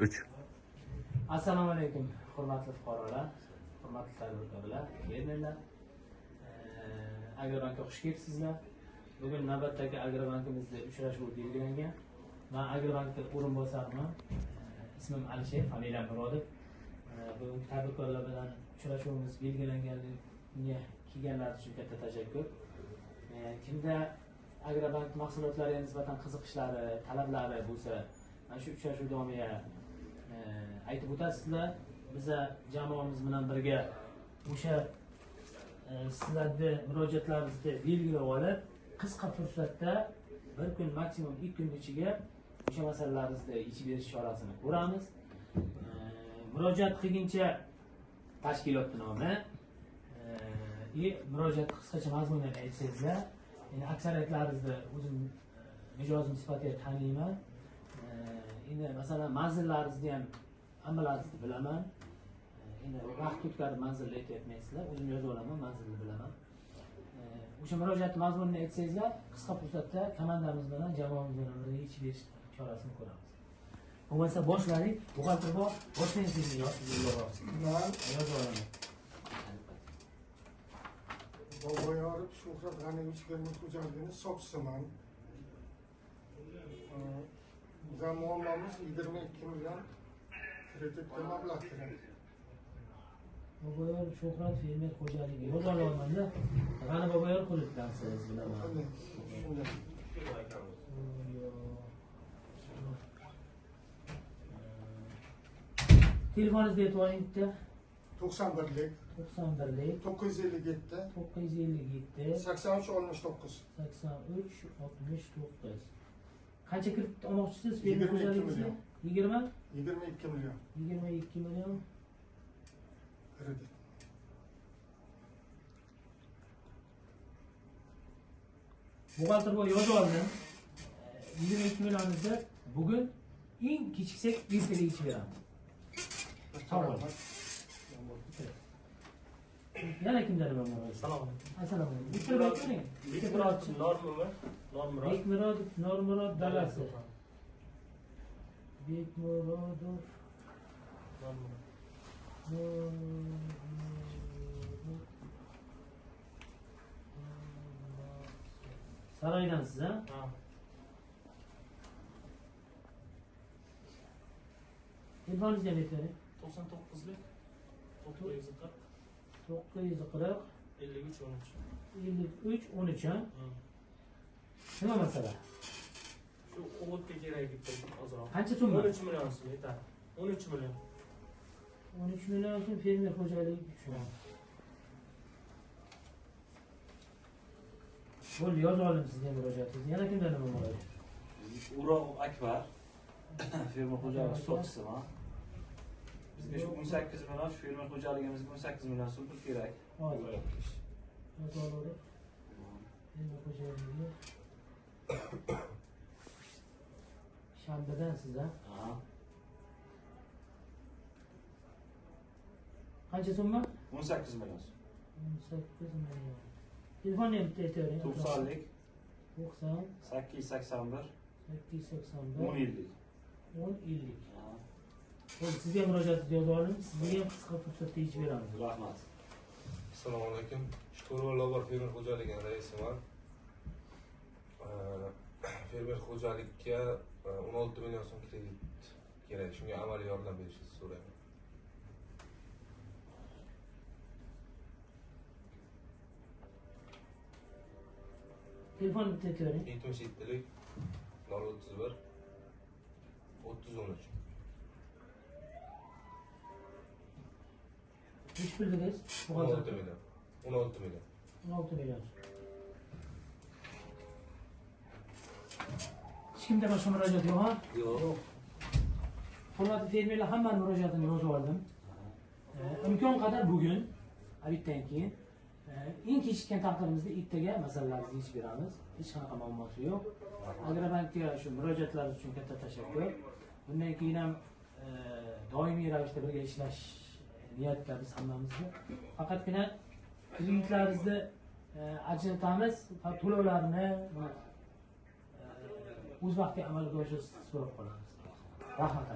3. Assalomu alaykum, hurmatli fuqarolar, hurmatli tadbirkorlar, fermerlar. Agrobankka xush kelibsizlar. Bugun navbatdagi Agrobankimizda uchrashuv belgilangan. Men Agrobankda o'rinbosarman. Ismim Alisher, familiyam Murodov. Bugun tadbirkorlar bilan uchrashuvimiz belgilanganiga kelganlar uchun katta tashakkur. Kimda Agrobank mahsulotlariga nisbatan qiziqishlari, talablari bo'lsa, mana shu uchrashuv davomiga aytib o'tasizlar. Biza jamoamiz bilan birga o'sha sizlarni murojaatlaringizni belgilab olib, qisqa fursatda bir kun, maksimum 2 kun ichiga o'sha masalalarimizni yechib berish chorasini ko'ramiz. Murojaat qilguncha tashkilot nomi, murojaat qisqacha mazmunini aytsangizlar. Endi aksariyatlaringizni o'zim mijozim sifatida taniyman. Endi masalan manzillaringizni ham hammalaringizni bilaman. Endi vaqt o'tkazib manzilni aytyapmaysizlar, o'zim yozib olaman, manzilni bilaman. O'sha murojaat mazmunini aytsangizlar, qisqa fursatda komandamiz bilan jamoamiz bilan birga yechib berish chorasini ko'ramiz. Bo'lmasa boshlaring, buxgalter bor, boshlang sizni yozib olaman. Boboyor Shuhrat G'aniyevich fermer xo'jaligini so'qsiman. Bizning muammomiz 22 million kreditga mablag' kerak. Boboyor Shuhrat fermer xo'jaligi yozib olaman-da. G'ani Boboyor qo'lidan siz bilaman. Shunday. Telefoningizni aytib oling bitta. 91lik 91lik 957 957 83 69 83 69. Qancha kredit olmoqchisiz fermer xo'jaligingizga? 20? 22 million 22 million kredit. Buxgalter boy yozib oldim. 22 millionimizni bugun eng kechiksak ertaga yechib beramiz. Tamam. Yana kimlar bor? Assalomu alaykum. Assalomu alaykum. Bitta ayting. Bekmurod Normurod. Normurod. Bekmurod dalasi. Bekmurodov. Normurod. Saroydansiz, ha? Ha. Telefoningizni ayting. 99lik 940 940 53 53 13, ha? Nima masala? Shu o'g'itga kerak bitta ozroq. Qancha so'm? 13 million so'm yetadi. 13 million. 13 million so'm fermer xo'jaligi uchun. Bo'ldi, yozib oldim sizga murojaatingizni. Yana kimdan nima murojaat? Urov Akbar fermer xo'jaligi so'qchisiman. Bizga shu 18 million, shu fermer xo'jaligimizga 18 million so'm pul kerak. Hozir. Yozib oldim. Fermer xo'jaligi. Shanbadan siz, ha? Ha. Qancha so'mmi? 18 million. 18 million. Telefonni ham bitta aytavering. 90lik 90 881 881 10 50. 10 50. Ha. Bo'ldi, sizga murojaatingizni yozib oldim. Sizga ham qisqa fursatda yechib beramiz. Rahmat. Assalomu alaykum. Shukurullo Lobar fermer xo'jaligining raisiman. Fermer xo'jalikka 16 million so'm kredit kerak. Shunga amaliy yordam berishingizni so'rayman. Telefonni bitta aytavering. 77lik 031 3013. Nechi pul dedingiz? 16 million. 16 million. 16 million. Hech kimda boshqa murojaat yo'qmi? Yo'q. Hurmatli fermerlar, hammaning murojaatini yozib oldim. Imkon qadar bugun, bitdan keyin eng kechikkan taqdirimizda ertaga masalalarimizni yechib beramiz. Hech qanaqa muammosi yo'q. Agrobankka shu murojaatlaringiz uchun katta tashakkur. Bundan keyin ham doimiy ravishda birga ishlash niyatlarimiz hammamizda. Faqatgina kreditlaringizni ajratamiz, to'lovlarni o'z vaqtiga amalga oshirishni so'rab qolamiz. Rahmat.